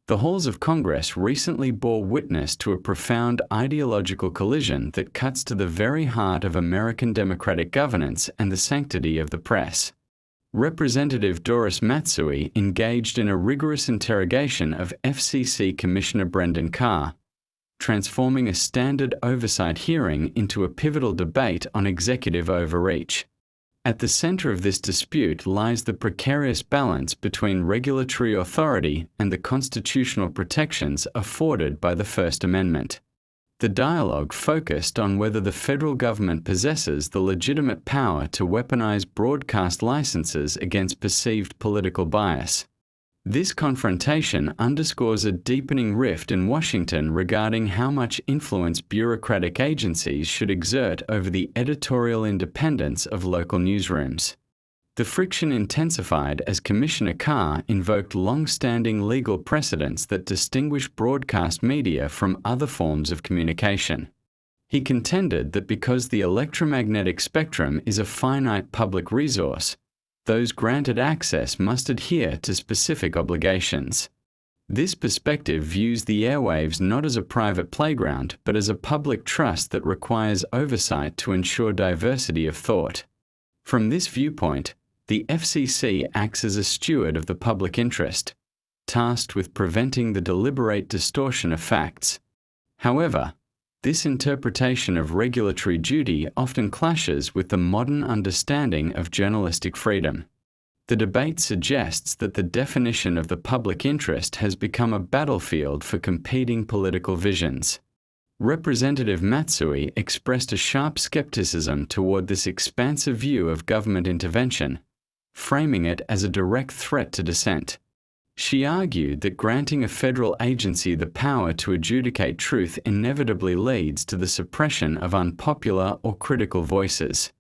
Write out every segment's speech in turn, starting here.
The halls of Congress recently bore witness to a profound ideological collision that cuts to the very heart of American democratic governance and the sanctity of the press. Representative Doris Matsui engaged in a rigorous interrogation of FCC Commissioner Brendan Carr, transforming a standard oversight hearing into a pivotal debate on executive overreach. At the center of this dispute lies the precarious balance between regulatory authority and the constitutional protections afforded by the First Amendment. The dialogue focused on whether the federal government possesses the legitimate power to weaponize broadcast licenses against perceived political bias. This confrontation underscores a deepening rift in Washington regarding how much influence bureaucratic agencies should exert over the editorial independence of local newsrooms. The friction intensified as Commissioner Carr invoked long-standing legal precedents that distinguish broadcast media from other forms of communication. He contended that because the electromagnetic spectrum is a finite public resource, those granted access must adhere to specific obligations. This perspective views the airwaves not as a private playground, but as a public trust that requires oversight to ensure diversity of thought. From this viewpoint, the FCC acts as a steward of the public interest, tasked with preventing the deliberate distortion of facts. However, this interpretation of regulatory duty often clashes with the modern understanding of journalistic freedom. The debate suggests that the definition of the public interest has become a battlefield for competing political visions. Representative Matsui expressed a sharp skepticism toward this expansive view of government intervention, framing it as a direct threat to dissent. She argued that granting a federal agency the power to adjudicate truth inevitably leads to the suppression of unpopular or critical voices.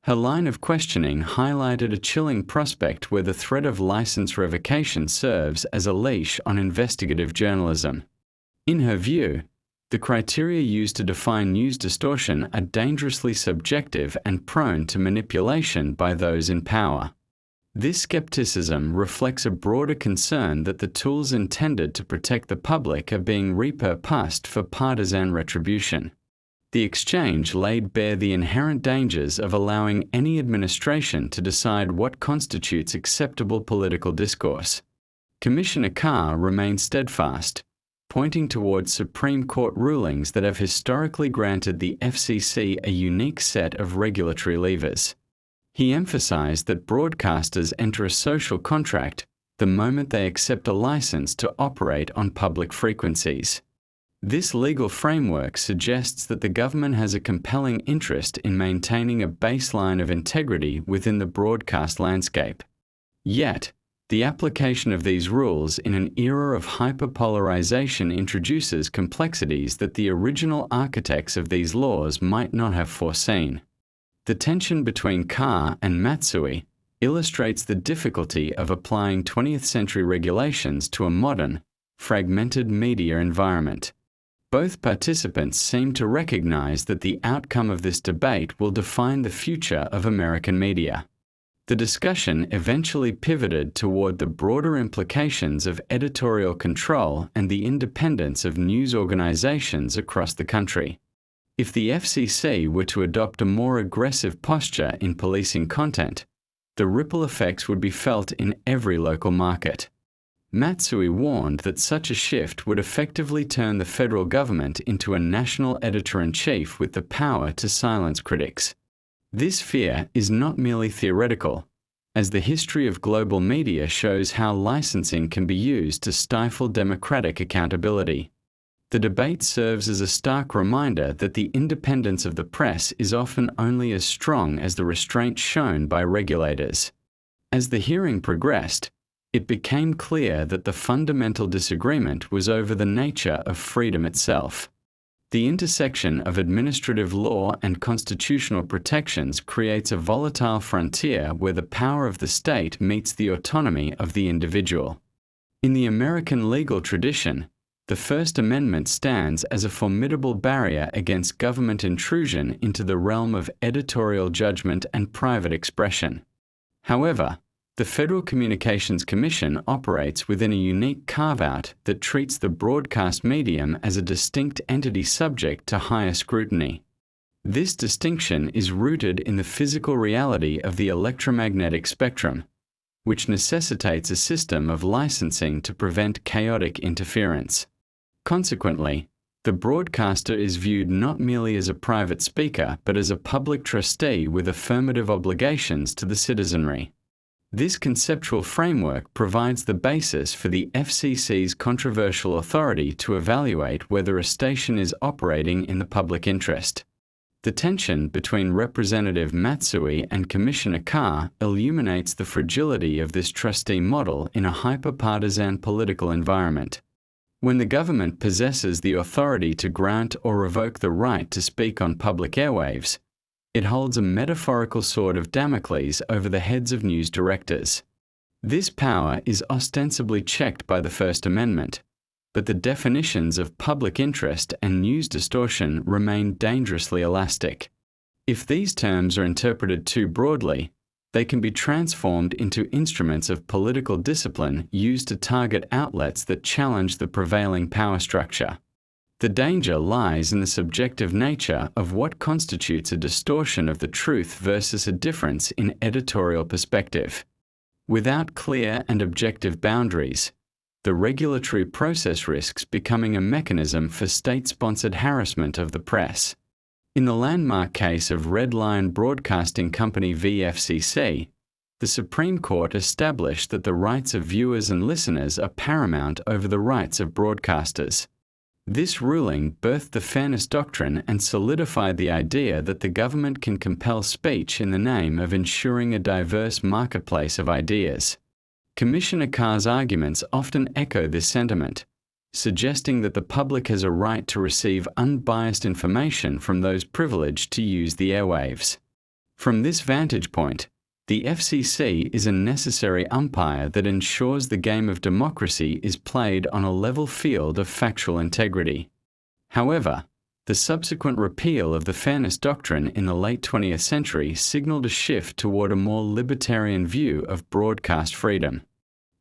Her line of questioning highlighted a chilling prospect where the threat of license revocation serves as a leash on investigative journalism. In her view, the criteria used to define news distortion are dangerously subjective and prone to manipulation by those in power. This skepticism reflects a broader concern that the tools intended to protect the public are being repurposed for partisan retribution. The exchange laid bare the inherent dangers of allowing any administration to decide what constitutes acceptable political discourse. Commissioner Carr remained steadfast, pointing towards Supreme Court rulings that have historically granted the FCC a unique set of regulatory levers. He emphasized that broadcasters enter a social contract the moment they accept a license to operate on public frequencies. This legal framework suggests that the government has a compelling interest in maintaining a baseline of integrity within the broadcast landscape. Yet, the application of these rules in an era of hyperpolarization introduces complexities that the original architects of these laws might not have foreseen. The tension between Carr and Matsui illustrates the difficulty of applying 20th century regulations to a modern, fragmented media environment. Both participants seem to recognize that the outcome of this debate will define the future of American media. The discussion eventually pivoted toward the broader implications of editorial control and the independence of news organizations across the country. If the FCC were to adopt a more aggressive posture in policing content, the ripple effects would be felt in every local market. Matsui warned that such a shift would effectively turn the federal government into a national editor-in-chief with the power to silence critics. This fear is not merely theoretical, as the history of global media shows how licensing can be used to stifle democratic accountability. The debate serves as a stark reminder that the independence of the press is often only as strong as the restraint shown by regulators. As the hearing progressed, it became clear that the fundamental disagreement was over the nature of freedom itself. The intersection of administrative law and constitutional protections creates a volatile frontier where the power of the state meets the autonomy of the individual. In the American legal tradition, the First Amendment stands as a formidable barrier against government intrusion into the realm of editorial judgment and private expression. However, The Federal Communications Commission operates within a unique carve-out that treats the broadcast medium as a distinct entity subject to higher scrutiny. This distinction is rooted in the physical reality of the electromagnetic spectrum, which necessitates a system of licensing to prevent chaotic interference. Consequently, the broadcaster is viewed not merely as a private speaker but as a public trustee with affirmative obligations to the citizenry. This conceptual framework provides the basis for the FCC's controversial authority to evaluate whether a station is operating in the public interest. The tension between Representative Matsui and Commissioner Carr illuminates the fragility of this trustee model in a hyper-partisan political environment. When the government possesses the authority to grant or revoke the right to speak on public airwaves, it holds a metaphorical sword of Damocles over the heads of news directors. This power is ostensibly checked by the First Amendment, but the definitions of public interest and news distortion remain dangerously elastic. If these terms are interpreted too broadly, they can be transformed into instruments of political discipline used to target outlets that challenge the prevailing power structure. The danger lies in the subjective nature of what constitutes a distortion of the truth versus a difference in editorial perspective. Without clear and objective boundaries, the regulatory process risks becoming a mechanism for state-sponsored harassment of the press. In the landmark case of Red Lion Broadcasting Company v. FCC, the Supreme Court established that the rights of viewers and listeners are paramount over the rights of broadcasters. This ruling birthed the fairness doctrine and solidified the idea that the government can compel speech in the name of ensuring a diverse marketplace of ideas. Commissioner Carr's arguments often echo this sentiment, suggesting that the public has a right to receive unbiased information from those privileged to use the airwaves. From this vantage point, the FCC is a necessary umpire that ensures the game of democracy is played on a level field of factual integrity. However, the subsequent repeal of the fairness doctrine in the late 20th century signaled a shift toward a more libertarian view of broadcast freedom.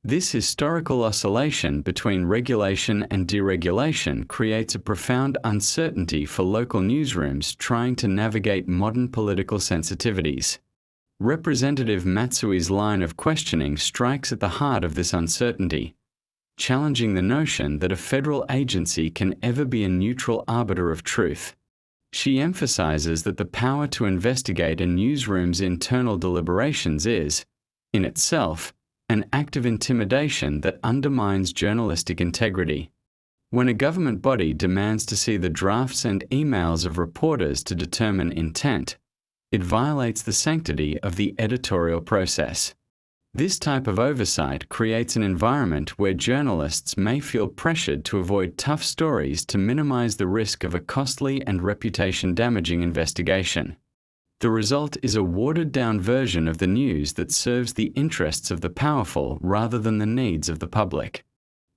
This historical oscillation between regulation and deregulation creates a profound uncertainty for local newsrooms trying to navigate modern political sensitivities. Representative Matsui's line of questioning strikes at the heart of this uncertainty, challenging the notion that a federal agency can ever be a neutral arbiter of truth. She emphasizes that the power to investigate a newsroom's internal deliberations is, in itself, an act of intimidation that undermines journalistic integrity. When a government body demands to see the drafts and emails of reporters to determine intent, it violates the sanctity of the editorial process. This type of oversight creates an environment where journalists may feel pressured to avoid tough stories to minimize the risk of a costly and reputation-damaging investigation. The result is a watered-down version of the news that serves the interests of the powerful rather than the needs of the public.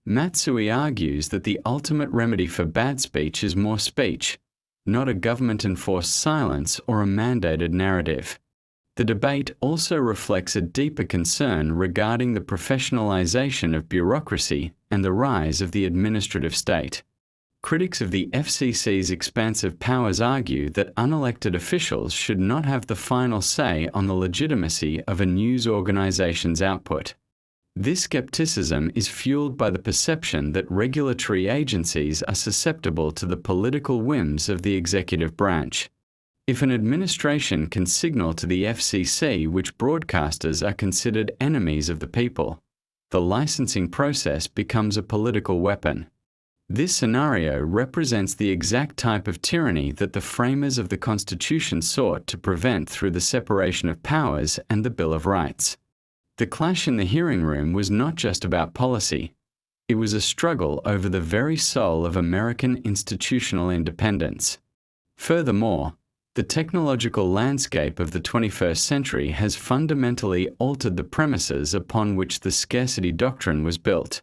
Matsui argues that the ultimate remedy for bad speech is more speech, not a government-enforced silence or a mandated narrative. The debate also reflects a deeper concern regarding the professionalization of bureaucracy and the rise of the administrative state. Critics of the FCC's expansive powers argue that unelected officials should not have the final say on the legitimacy of a news organization's output. This skepticism is fueled by the perception that regulatory agencies are susceptible to the political whims of the executive branch. If an administration can signal to the FCC which broadcasters are considered enemies of the people, the licensing process becomes a political weapon. This scenario represents the exact type of tyranny that the framers of the Constitution sought to prevent through the separation of powers and the Bill of Rights. The clash in the hearing room was not just about policy. It was a struggle over the very soul of American institutional independence. Furthermore, the technological landscape of the 21st century has fundamentally altered the premises upon which the scarcity doctrine was built.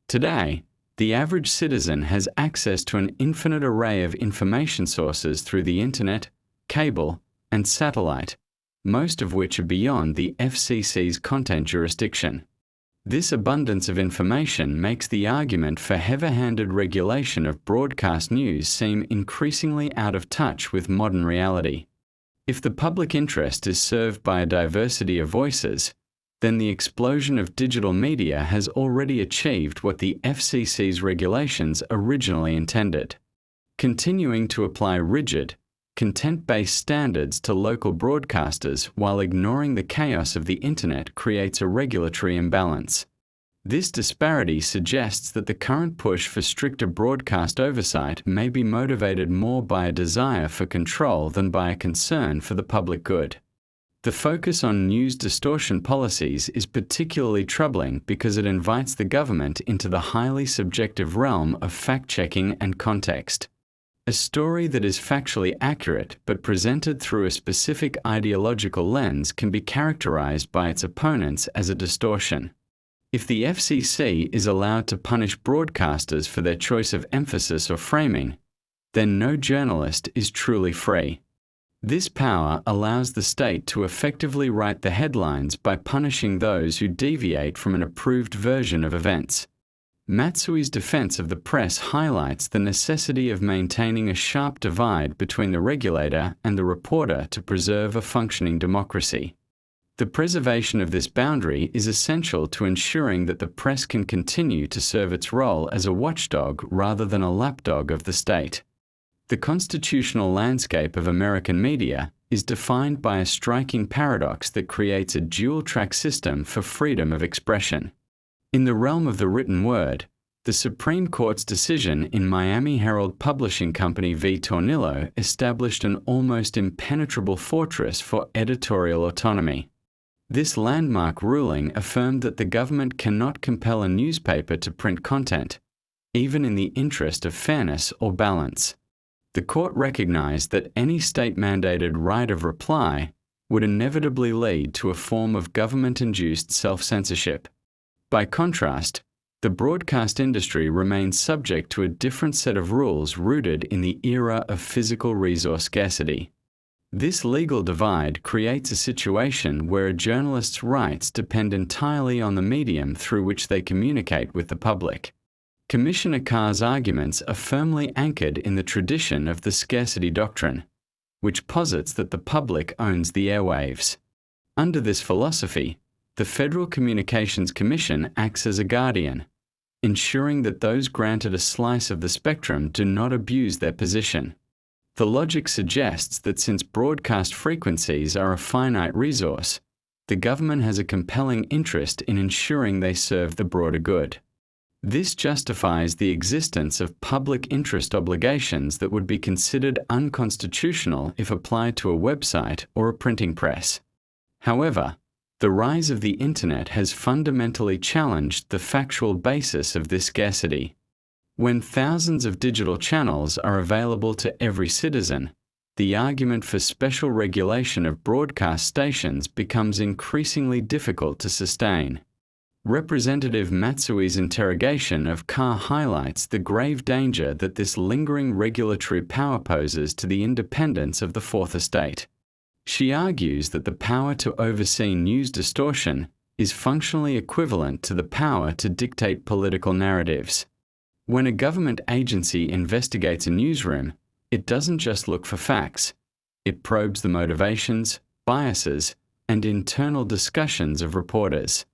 Today, the average citizen has access to an infinite array of information sources through the internet, cable, and satellite, most of which are beyond the FCC's content jurisdiction. This abundance of information makes the argument for heavy-handed regulation of broadcast news seem increasingly out of touch with modern reality. If the public interest is served by a diversity of voices, then the explosion of digital media has already achieved what the FCC's regulations originally intended. Continuing to apply rigid, content-based standards to local broadcasters while ignoring the chaos of the Internet creates a regulatory imbalance. This disparity suggests that the current push for stricter broadcast oversight may be motivated more by a desire for control than by a concern for the public good. The focus on news distortion policies is particularly troubling because it invites the government into the highly subjective realm of fact-checking and context. A story that is factually accurate but presented through a specific ideological lens can be characterized by its opponents as a distortion. If the FCC is allowed to punish broadcasters for their choice of emphasis or framing, then no journalist is truly free. This power allows the state to effectively write the headlines by punishing those who deviate from an approved version of events. Matsui's defense of the press highlights the necessity of maintaining a sharp divide between the regulator and the reporter to preserve a functioning democracy. The preservation of this boundary is essential to ensuring that the press can continue to serve its role as a watchdog rather than a lapdog of the state. The constitutional landscape of American media is defined by a striking paradox that creates a dual-track system for freedom of expression. In the realm of the written word, the Supreme Court's decision in Miami Herald Publishing Company v. Tornillo established an almost impenetrable fortress for editorial autonomy. This landmark ruling affirmed that the government cannot compel a newspaper to print content, even in the interest of fairness or balance. The court recognized that any state-mandated right of reply would inevitably lead to a form of government-induced self-censorship. By contrast, the broadcast industry remains subject to a different set of rules rooted in the era of physical resource scarcity. This legal divide creates a situation where a journalist's rights depend entirely on the medium through which they communicate with the public. Commissioner Carr's arguments are firmly anchored in the tradition of the scarcity doctrine, which posits that the public owns the airwaves. Under this philosophy, the Federal Communications Commission acts as a guardian, ensuring that those granted a slice of the spectrum do not abuse their position. The logic suggests that since broadcast frequencies are a finite resource, the government has a compelling interest in ensuring they serve the broader good. This justifies the existence of public interest obligations that would be considered unconstitutional if applied to a website or a printing press. However, the rise of the Internet has fundamentally challenged the factual basis of this scarcity. When thousands of digital channels are available to every citizen, the argument for special regulation of broadcast stations becomes increasingly difficult to sustain. Representative Matsui's interrogation of Carr highlights the grave danger that this lingering regulatory power poses to the independence of the Fourth Estate. She argues that the power to oversee news distortion is functionally equivalent to the power to dictate political narratives. When a government agency investigates a newsroom, it doesn't just look for facts. It probes the motivations, biases, and internal discussions of reporters.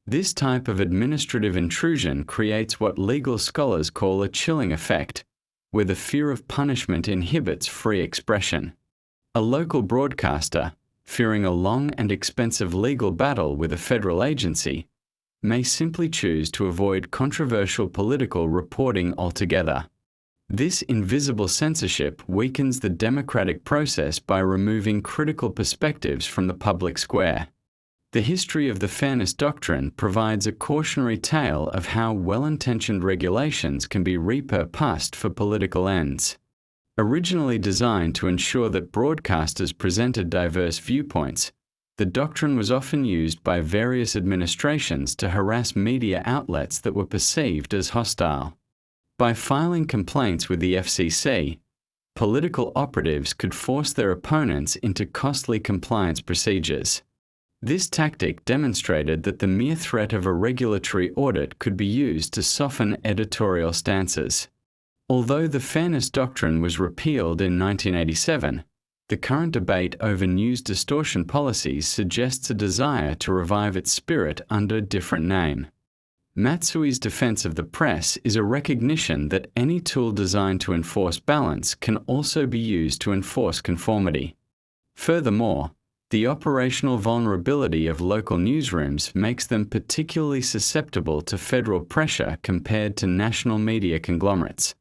This type of administrative intrusion creates what legal scholars call a chilling effect, where the fear of punishment inhibits free expression. A local broadcaster, fearing a long and expensive legal battle with a federal agency, may simply choose to avoid controversial political reporting altogether. This invisible censorship weakens the democratic process by removing critical perspectives from the public square. The history of the fairness doctrine provides a cautionary tale of how well-intentioned regulations can be repurposed for political ends. Originally designed to ensure that broadcasters presented diverse viewpoints, the doctrine was often used by various administrations to harass media outlets that were perceived as hostile. By filing complaints with the FCC, political operatives could force their opponents into costly compliance procedures. This tactic demonstrated that the mere threat of a regulatory audit could be used to soften editorial stances. Although the Fairness Doctrine was repealed in 1987, the current debate over news distortion policies suggests a desire to revive its spirit under a different name. Matsui's defense of the press is a recognition that any tool designed to enforce balance can also be used to enforce conformity. Furthermore, the operational vulnerability of local newsrooms makes them particularly susceptible to federal pressure compared to national media conglomerates.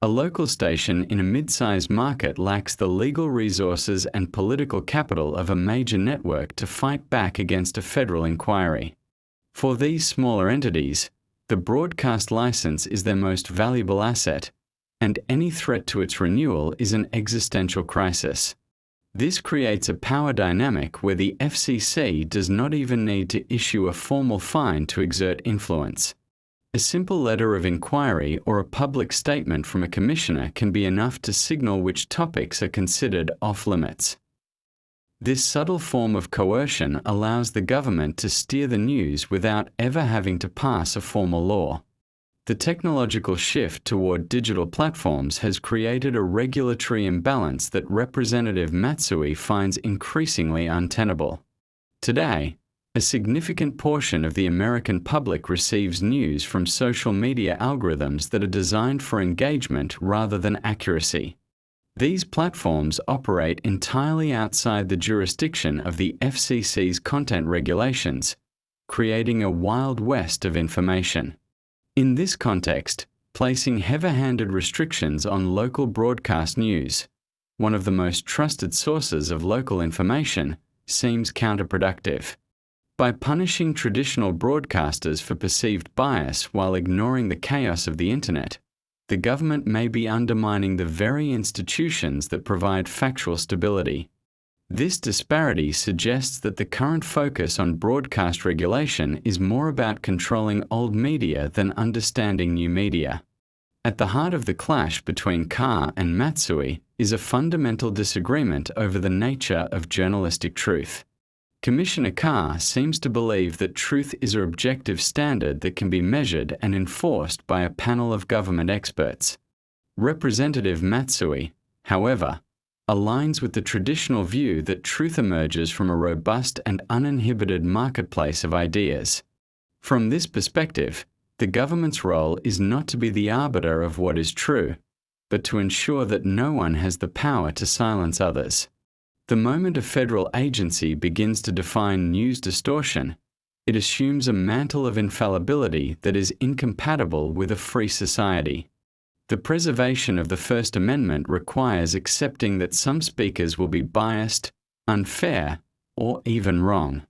A local station in a mid-sized market lacks the legal resources and political capital of a major network to fight back against a federal inquiry. For these smaller entities, the broadcast license is their most valuable asset, and any threat to its renewal is an existential crisis. This creates a power dynamic where the FCC does not even need to issue a formal fine to exert influence. A simple letter of inquiry or a public statement from a commissioner can be enough to signal which topics are considered off-limits. This subtle form of coercion allows the government to steer the news without ever having to pass a formal law. The technological shift toward digital platforms has created a regulatory imbalance that Representative Matsui finds increasingly untenable. Today, a significant portion of the American public receives news from social media algorithms that are designed for engagement rather than accuracy. These platforms operate entirely outside the jurisdiction of the FCC's content regulations, creating a wild west of information. In this context, placing heavy-handed restrictions on local broadcast news, one of the most trusted sources of local information, seems counterproductive. By punishing traditional broadcasters for perceived bias while ignoring the chaos of the internet, the government may be undermining the very institutions that provide factual stability. This disparity suggests that the current focus on broadcast regulation is more about controlling old media than understanding new media. At the heart of the clash between Carr and Matsui is a fundamental disagreement over the nature of journalistic truth. Commissioner Carr seems to believe that truth is an objective standard that can be measured and enforced by a panel of government experts. Representative Matsui, however, aligns with the traditional view that truth emerges from a robust and uninhibited marketplace of ideas. From this perspective, the government's role is not to be the arbiter of what is true, but to ensure that no one has the power to silence others. The moment a federal agency begins to define news distortion, it assumes a mantle of infallibility that is incompatible with a free society. The preservation of the First Amendment requires accepting that some speakers will be biased, unfair, or even wrong.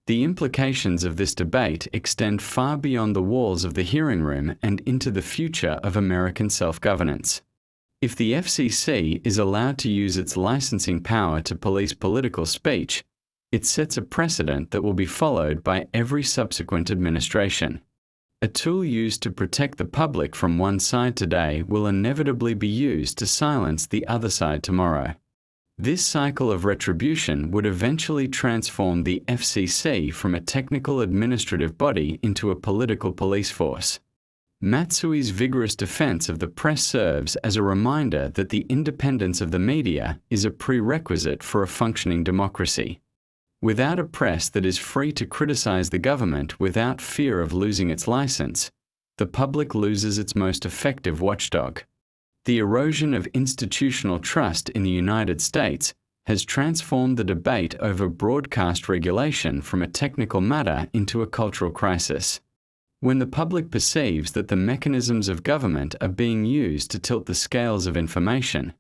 The implications of this debate extend far beyond the walls of the hearing room and into the future of American self-governance. If the FCC is allowed to use its licensing power to police political speech, it sets a precedent that will be followed by every subsequent administration. A tool used to protect the public from one side today will inevitably be used to silence the other side tomorrow. This cycle of retribution would eventually transform the FCC from a technical administrative body into a political police force. Matsui's vigorous defense of the press serves as a reminder that the independence of the media is a prerequisite for a functioning democracy. Without a press that is free to criticize the government without fear of losing its license, the public loses its most effective watchdog. The erosion of institutional trust in the United States has transformed the debate over broadcast regulation from a technical matter into a cultural crisis. When the public perceives that the mechanisms of government are being used to tilt the scales of information,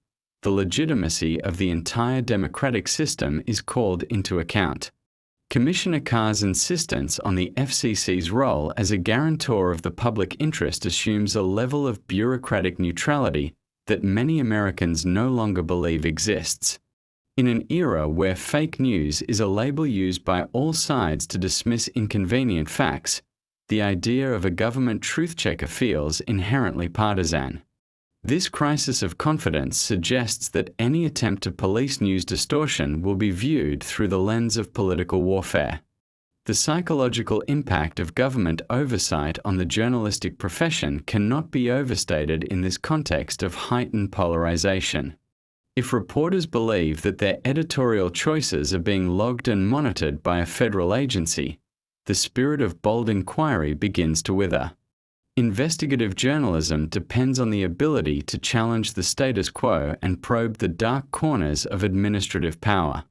the legitimacy of the entire democratic system is called into account. Commissioner Carr's insistence on the FCC's role as a guarantor of the public interest assumes a level of bureaucratic neutrality that many Americans no longer believe exists. In an era where fake news is a label used by all sides to dismiss inconvenient facts, the idea of a government truth checker feels inherently partisan. This crisis of confidence suggests that any attempt to police news distortion will be viewed through the lens of political warfare. The psychological impact of government oversight on the journalistic profession cannot be overstated in this context of heightened polarization. If reporters believe that their editorial choices are being logged and monitored by a federal agency, the spirit of bold inquiry begins to wither. Investigative journalism depends on the ability to challenge the status quo and probe the dark corners of administrative power.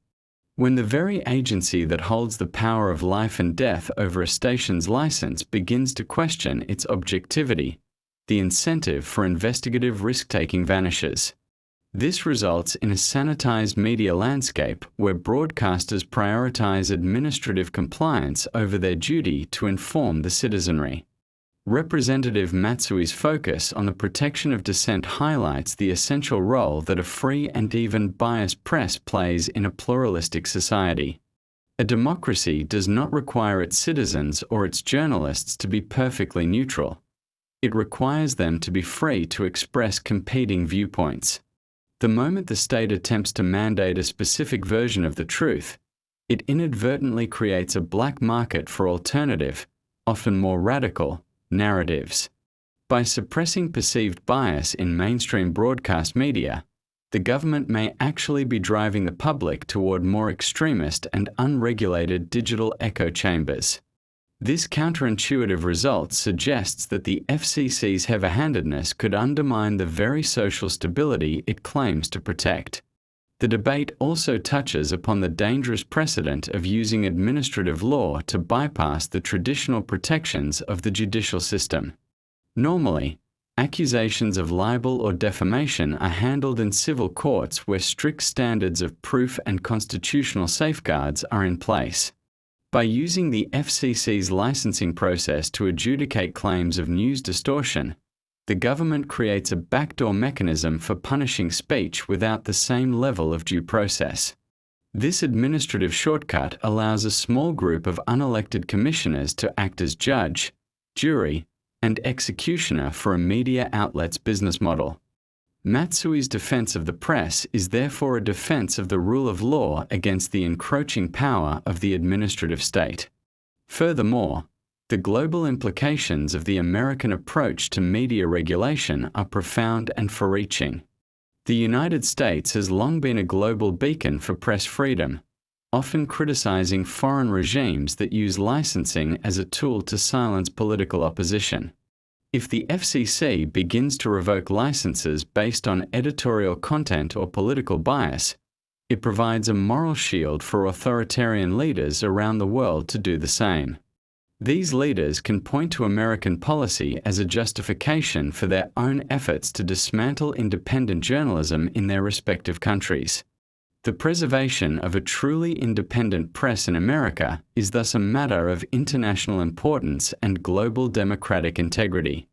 When the very agency that holds the power of life and death over a station's license begins to question its objectivity, the incentive for investigative risk-taking vanishes. This results in a sanitized media landscape where broadcasters prioritize administrative compliance over their duty to inform the citizenry. Representative Matsui's focus on the protection of dissent highlights the essential role that a free and even biased press plays in a pluralistic society. A democracy does not require its citizens or its journalists to be perfectly neutral. It requires them to be free to express competing viewpoints. The moment the state attempts to mandate a specific version of the truth, it inadvertently creates a black market for alternative, often more radical, narratives. By suppressing perceived bias in mainstream broadcast media, the government may actually be driving the public toward more extremist and unregulated digital echo chambers. This counterintuitive result suggests that the FCC's heavy-handedness could undermine the very social stability it claims to protect. The debate also touches upon the dangerous precedent of using administrative law to bypass the traditional protections of the judicial system. Normally, accusations of libel or defamation are handled in civil courts where strict standards of proof and constitutional safeguards are in place. By using the FCC's licensing process to adjudicate claims of news distortion, the government creates a backdoor mechanism for punishing speech without the same level of due process. This administrative shortcut allows a small group of unelected commissioners to act as judge, jury, and executioner for a media outlet's business model. Matsui's defense of the press is therefore a defense of the rule of law against the encroaching power of the administrative state. Furthermore, the global implications of the American approach to media regulation are profound and far-reaching. The United States has long been a global beacon for press freedom, often criticizing foreign regimes that use licensing as a tool to silence political opposition. If the FCC begins to revoke licenses based on editorial content or political bias, it provides a moral shield for authoritarian leaders around the world to do the same. These leaders can point to American policy as a justification for their own efforts to dismantle independent journalism in their respective countries. The preservation of a truly independent press in America is thus a matter of international importance and global democratic integrity.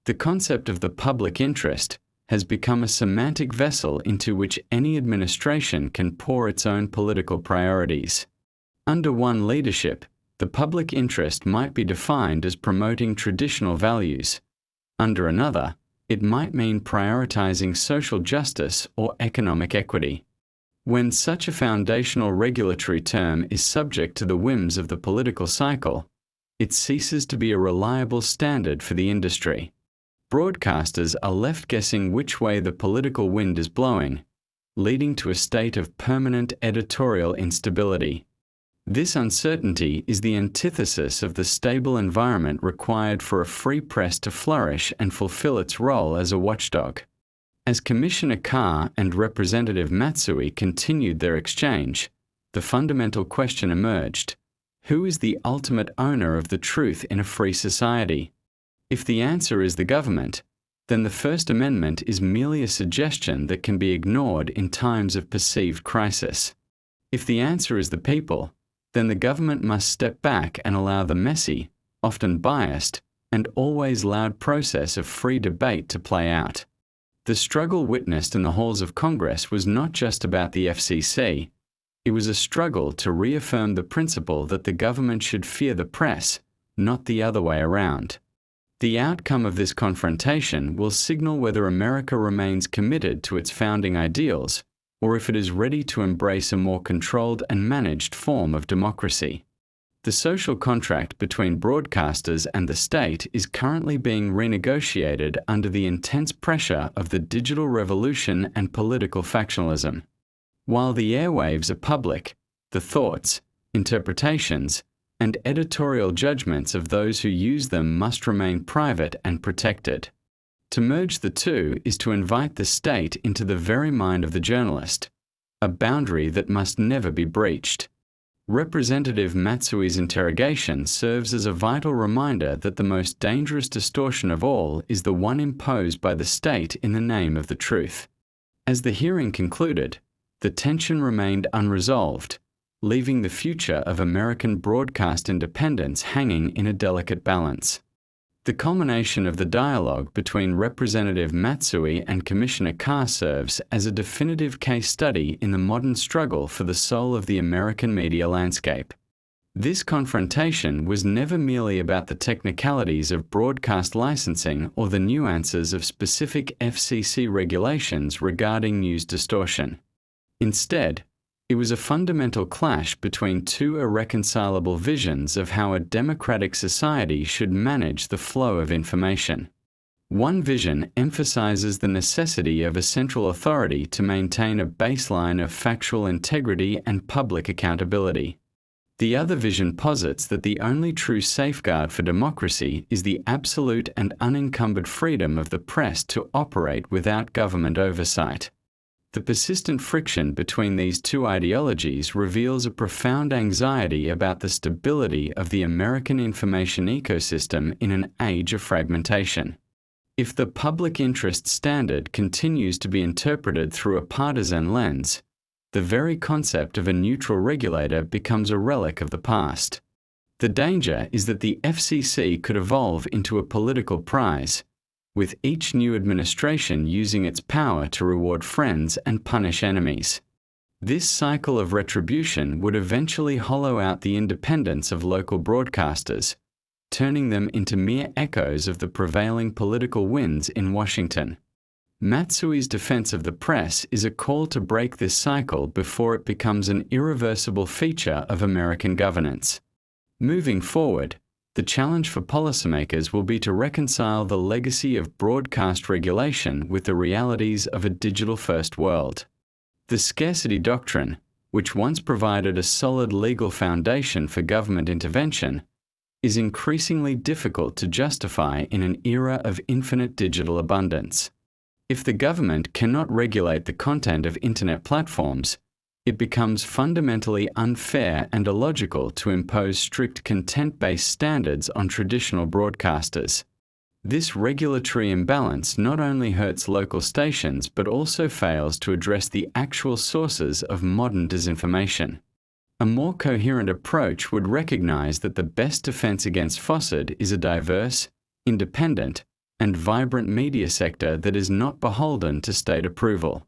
The concept of the public interest has become a semantic vessel into which any administration can pour its own political priorities. Under one leadership, the public interest might be defined as promoting traditional values. Under another, it might mean prioritizing social justice or economic equity. When such a foundational regulatory term is subject to the whims of the political cycle, it ceases to be a reliable standard for the industry. Broadcasters are left guessing which way the political wind is blowing, leading to a state of permanent editorial instability. This uncertainty is the antithesis of the stable environment required for a free press to flourish and fulfill its role as a watchdog. As Commissioner Carr and Representative Matsui continued their exchange, the fundamental question emerged: who is the ultimate owner of the truth in a free society? If the answer is the government, then the First Amendment is merely a suggestion that can be ignored in times of perceived crisis. If the answer is the people, then the government must step back and allow the messy, often biased, and always loud process of free debate to play out. The struggle witnessed in the halls of Congress was not just about the FCC. It was a struggle to reaffirm the principle that the government should fear the press, not the other way around. The outcome of this confrontation will signal whether America remains committed to its founding ideals, or if it is ready to embrace a more controlled and managed form of democracy. The social contract between broadcasters and the state is currently being renegotiated under the intense pressure of the digital revolution and political factionalism. While the airwaves are public, the thoughts, interpretations, and editorial judgments of those who use them must remain private and protected. To merge the two is to invite the state into the very mind of the journalist, a boundary that must never be breached. Representative Matsui's interrogation serves as a vital reminder that the most dangerous distortion of all is the one imposed by the state in the name of the truth. As the hearing concluded, the tension remained unresolved, leaving the future of American broadcast independence hanging in a delicate balance. The culmination of the dialogue between Representative Matsui and Commissioner Carr serves as a definitive case study in the modern struggle for the soul of the American media landscape. This confrontation was never merely about the technicalities of broadcast licensing or the nuances of specific FCC regulations regarding news distortion. Instead, it was a fundamental clash between two irreconcilable visions of how a democratic society should manage the flow of information. One vision emphasizes the necessity of a central authority to maintain a baseline of factual integrity and public accountability. The other vision posits that the only true safeguard for democracy is the absolute and unencumbered freedom of the press to operate without government oversight. The persistent friction between these two ideologies reveals a profound anxiety about the stability of the American information ecosystem in an age of fragmentation. If the public interest standard continues to be interpreted through a partisan lens, the very concept of a neutral regulator becomes a relic of the past. The danger is that the FCC could evolve into a political prize, with each new administration using its power to reward friends and punish enemies. This cycle of retribution would eventually hollow out the independence of local broadcasters, turning them into mere echoes of the prevailing political winds in Washington. Matsui's defense of the press is a call to break this cycle before it becomes an irreversible feature of American governance. Moving forward, the challenge for policymakers will be to reconcile the legacy of broadcast regulation with the realities of a digital-first world. The scarcity doctrine, which once provided a solid legal foundation for government intervention, is increasingly difficult to justify in an era of infinite digital abundance. If the government cannot regulate the content of internet platforms, it becomes fundamentally unfair and illogical to impose strict content-based standards on traditional broadcasters. This regulatory imbalance not only hurts local stations but also fails to address the actual sources of modern disinformation. A more coherent approach would recognize that the best defense against falsehood is a diverse, independent, and vibrant media sector that is not beholden to state approval.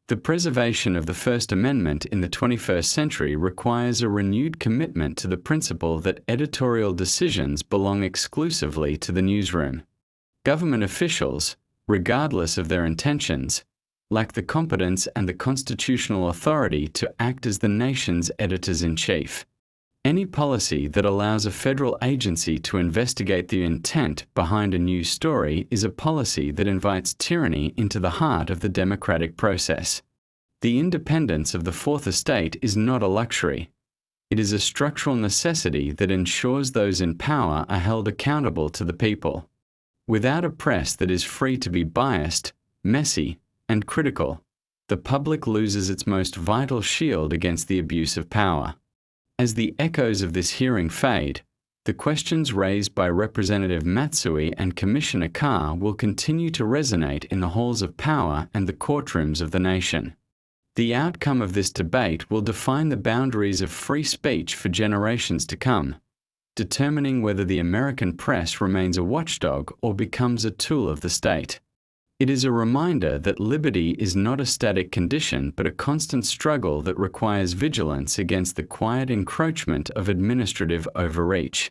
The preservation of the First Amendment in the 21st century requires a renewed commitment to the principle that editorial decisions belong exclusively to the newsroom. Government officials, regardless of their intentions, lack the competence and the constitutional authority to act as the nation's editors-in-chief. Any policy that allows a federal agency to investigate the intent behind a news story is a policy that invites tyranny into the heart of the democratic process. The independence of the Fourth Estate is not a luxury. It is a structural necessity that ensures those in power are held accountable to the people. Without a press that is free to be biased, messy, and critical, the public loses its most vital shield against the abuse of power. As the echoes of this hearing fade, the questions raised by Representative Matsui and Commissioner Carr will continue to resonate in the halls of power and the courtrooms of the nation. The outcome of this debate will define the boundaries of free speech for generations to come, determining whether the American press remains a watchdog or becomes a tool of the state. It is a reminder that liberty is not a static condition but a constant struggle that requires vigilance against the quiet encroachment of administrative overreach.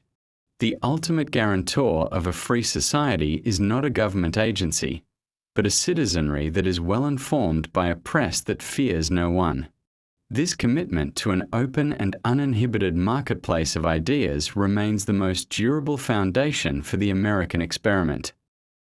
The ultimate guarantor of a free society is not a government agency, but a citizenry that is well informed by a press that fears no one. This commitment to an open and uninhibited marketplace of ideas remains the most durable foundation for the American experiment.